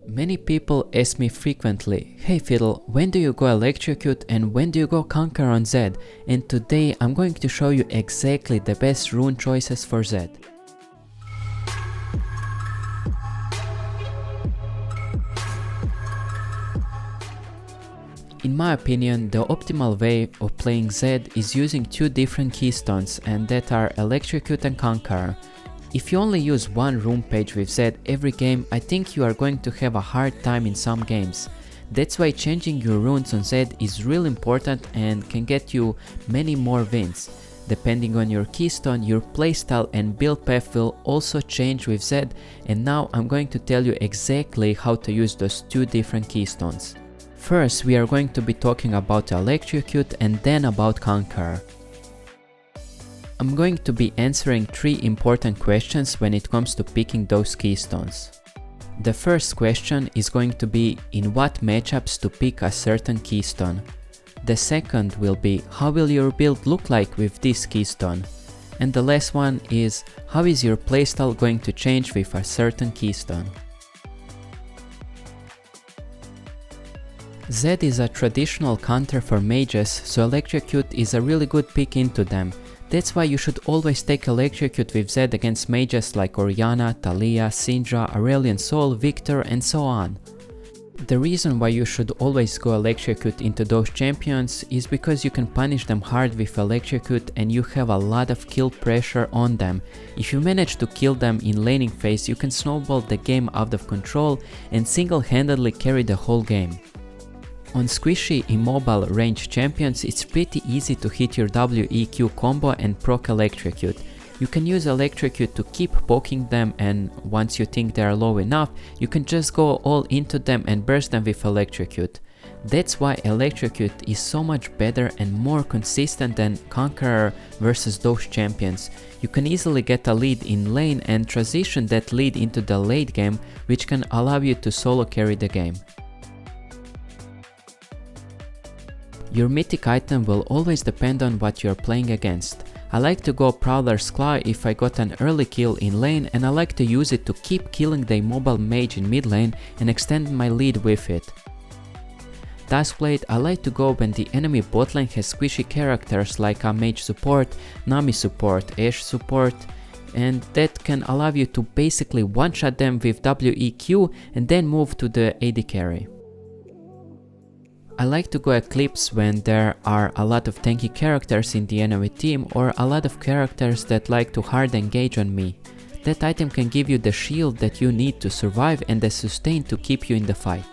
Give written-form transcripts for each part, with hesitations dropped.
Many people ask me frequently, "Hey Fiddle, when do you go Electrocute and when do you go Conqueror on ZED?" And today I'm going to show you exactly the best rune choices for ZED. In my opinion, the optimal way of playing ZED is using two different keystones, and that are Electrocute and Conqueror. If you only use one rune page with ZED every game, I think you are going to have a hard time in some games. That's why changing your runes on ZED is really important and can get you many more wins. Depending on your keystone, your playstyle and build path will also change with ZED, and now I'm going to tell you exactly how to use those two different keystones. First, we are going to be talking about Electrocute and then about Conqueror. I'm going to be answering three important questions when it comes to picking those keystones. The first question is going to be in what matchups to pick a certain keystone. The second will be how will your build look like with this keystone. And the last one is how is your playstyle going to change with a certain keystone. ZED is a traditional counter for mages, so Electrocute is a really good pick into them. That's why you should always take Electrocute with ZED against mages like Orianna, Taliyah, Syndra, Aurelion Sol, Victor and so on. The reason why you should always go Electrocute into those champions is because you can punish them hard with Electrocute and you have a lot of kill pressure on them. If you manage to kill them in laning phase, you can snowball the game out of control and single-handedly carry the whole game. On squishy immobile range champions, it's pretty easy to hit your WEQ combo and proc Electrocute. You can use Electrocute to keep poking them, and once you think they are low enough, you can just go all into them and burst them with Electrocute. That's why Electrocute is so much better and more consistent than Conqueror versus those champions. You can easily get a lead in lane and transition that lead into the late game, which can allow you to solo carry the game. Your mythic item will always depend on what you are playing against. I like to go Prowler's Claw if I got an early kill in lane, and I like to use it to keep killing the immobile mage in mid lane and extend my lead with it. Duskblade I like to go when the enemy bot lane has squishy characters like a mage support, Nami support, Ashe support, and that can allow you to basically one-shot them with WEQ and then move to the AD carry. I like to go Eclipse when there are a lot of tanky characters in the enemy team or a lot of characters that like to hard engage on me. That item can give you the shield that you need to survive and the sustain to keep you in the fight.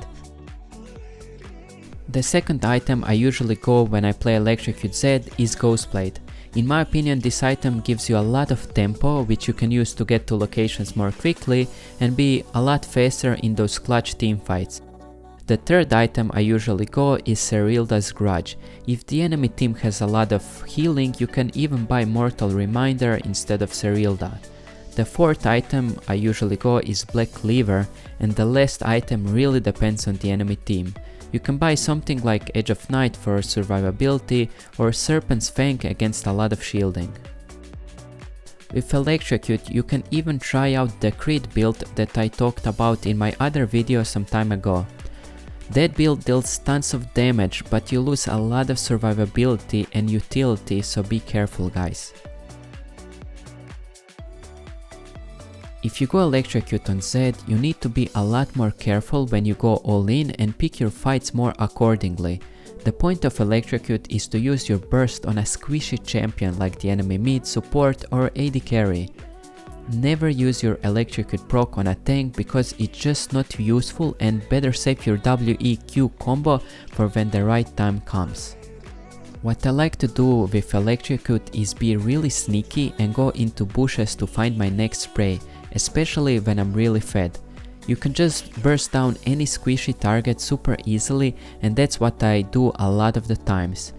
The second item I usually go when I play Electrocute ZED is Ghostblade. In my opinion, this item gives you a lot of tempo, which you can use to get to locations more quickly and be a lot faster in those clutch teamfights. The third item I usually go is Serilda's Grudge. If the enemy team has a lot of healing, you can even buy Mortal Reminder instead of Serilda. The fourth item I usually go is Black Cleaver, and the last item really depends on the enemy team. You can buy something like Edge of Night for survivability or Serpent's Fang against a lot of shielding. With Electrocute you can even try out the crit build that I talked about in my other video some time ago. That build deals tons of damage, but you lose a lot of survivability and utility, so be careful guys. If you go Electrocute on ZED, you need to be a lot more careful when you go all in and pick your fights more accordingly. The point of Electrocute is to use your burst on a squishy champion like the enemy mid, support or AD carry. Never use your Electrocute proc on a tank because it's just not useful, and better save your WEQ combo for when the right time comes. What I like to do with Electrocute is be really sneaky and go into bushes to find my next spray, especially when I'm really fed. You can just burst down any squishy target super easily, and that's what I do a lot of the times.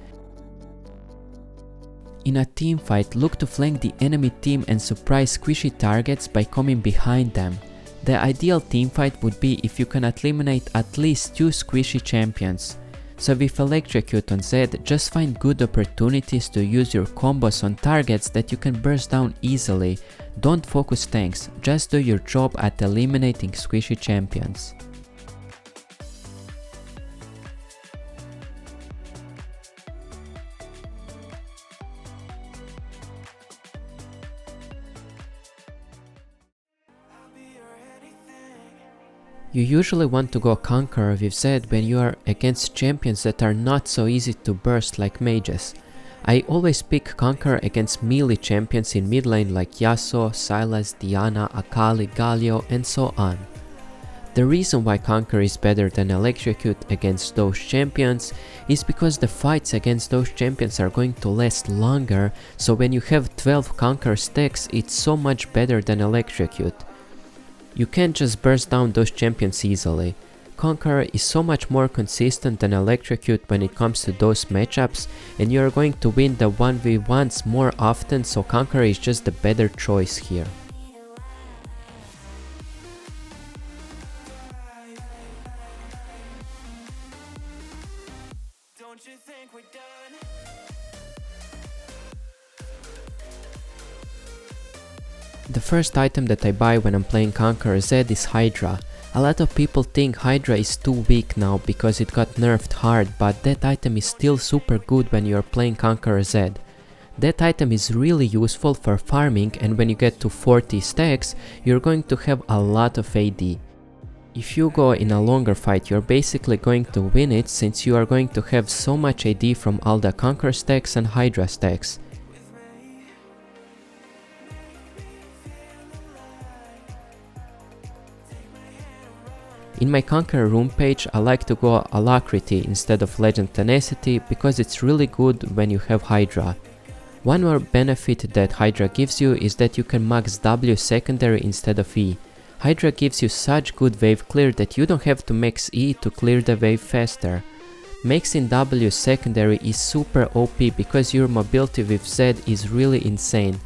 In a teamfight, look to flank the enemy team and surprise squishy targets by coming behind them. The ideal teamfight would be if you can eliminate at least 2 squishy champions. So with Electrocute on ZED, just find good opportunities to use your combos on targets that you can burst down easily. Don't focus tanks, just do your job at eliminating squishy champions. You usually want to go Conqueror with ZED when you are against champions that are not so easy to burst like mages. I always pick Conqueror against melee champions in mid lane like Yasuo, Sylas, Diana, Akali, Galio, and so on. The reason why Conqueror is better than Electrocute against those champions is because the fights against those champions are going to last longer, so when you have 12 Conqueror stacks, it's so much better than Electrocute. You can't just burst down those champions easily. Conqueror is so much more consistent than Electrocute when it comes to those matchups, and you are going to win the 1v1s more often, so Conqueror is just the better choice here. The first item that I buy when I'm playing Conqueror ZED is Hydra. A lot of people think Hydra is too weak now because it got nerfed hard, but that item is still super good when you're playing Conqueror ZED. That item is really useful for farming, and when you get to 40 stacks, you're going to have a lot of AD. If you go in a longer fight, you're basically going to win it since you are going to have so much AD from all the Conqueror stacks and Hydra stacks. In my Conqueror rune page, I like to go Alacrity instead of Legend Tenacity because it's really good when you have Hydra. One more benefit that Hydra gives you is that you can max W secondary instead of E. Hydra gives you such good wave clear that you don't have to max E to clear the wave faster. Maxing W secondary is super OP because your mobility with ZED is really insane.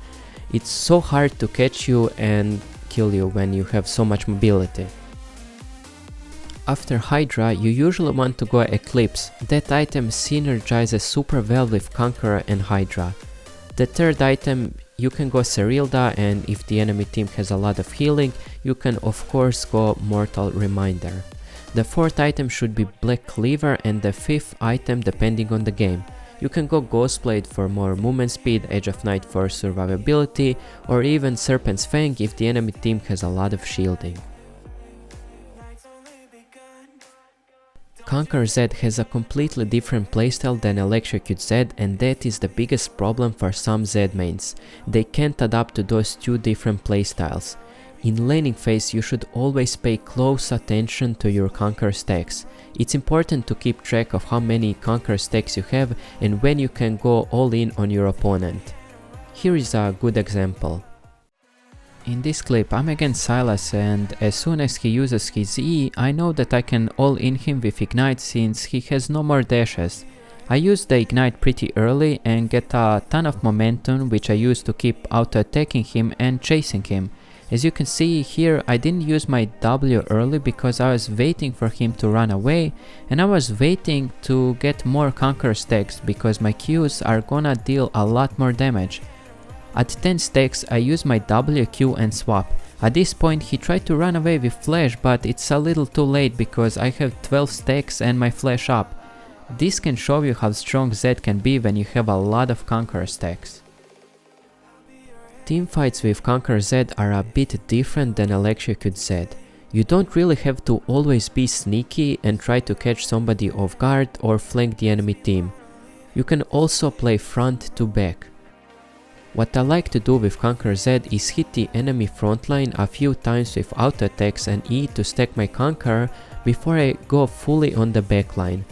It's so hard to catch you and kill you when you have so much mobility. After Hydra, you usually want to go Eclipse. That item synergizes super well with Conqueror and Hydra. The third item, you can go Serilda, and if the enemy team has a lot of healing, you can of course go Mortal Reminder. The fourth item should be Black Cleaver, and the fifth item depending on the game. You can go Ghostblade for more movement speed, Edge of Night for survivability, or even Serpent's Fang if the enemy team has a lot of shielding. Conqueror ZED has a completely different playstyle than Electrocute ZED, and that is the biggest problem for some ZED mains. They can't adapt to those two different playstyles. In laning phase, you should always pay close attention to your Conqueror stacks. It's important to keep track of how many Conqueror stacks you have and when you can go all in on your opponent. Here is a good example. In this clip, I'm against Sylas, and as soon as he uses his E, I know that I can all-in him with Ignite since he has no more dashes. I use the Ignite pretty early and get a ton of momentum, which I use to keep auto-attacking him and chasing him. As you can see here, I didn't use my W early because I was waiting for him to run away, and I was waiting to get more Conqueror stacks because my Qs are gonna deal a lot more damage. At 10 stacks, I use my WQ and swap. At this point, he tried to run away with flash, but it's a little too late because I have 12 stacks and my flash up. This can show you how strong ZED can be when you have a lot of Conqueror stacks. Teamfights with Conqueror ZED are a bit different than Electrocute ZED. You don't really have to always be sneaky and try to catch somebody off guard or flank the enemy team. You can also play front to back. What I like to do with Conqueror ZED is hit the enemy frontline a few times with auto attacks and E to stack my Conqueror before I go fully on the backline.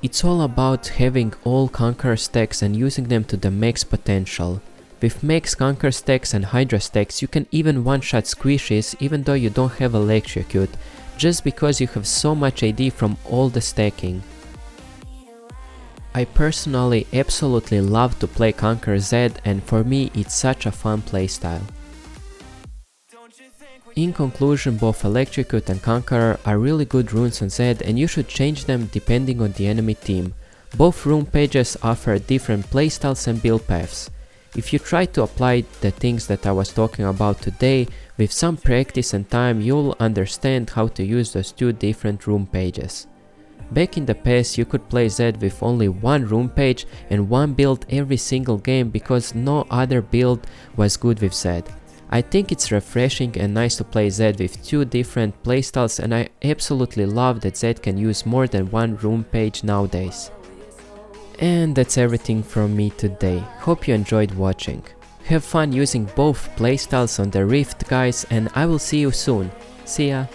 It's all about having all Conqueror stacks and using them to the max potential. With max Conqueror stacks and Hydra stacks, you can even one-shot squishes even though you don't have Electrocute, just because you have so much AD from all the stacking. I personally absolutely love to play Conqueror ZED, and for me it's such a fun playstyle. In conclusion, both Electrocute and Conqueror are really good runes on ZED, and you should change them depending on the enemy team. Both rune pages offer different playstyles and build paths. If you try to apply the things that I was talking about today, with some practice and time you'll understand how to use those two different rune pages. Back in the past, you could play ZED with only one rune page and one build every single game because no other build was good with ZED. I think it's refreshing and nice to play Zed with two different playstyles, and I absolutely love that Zed can use more than one rune page nowadays. And that's everything from me today. Hope you enjoyed watching. Have fun using both playstyles on the Rift, guys, and I will see you soon. See ya!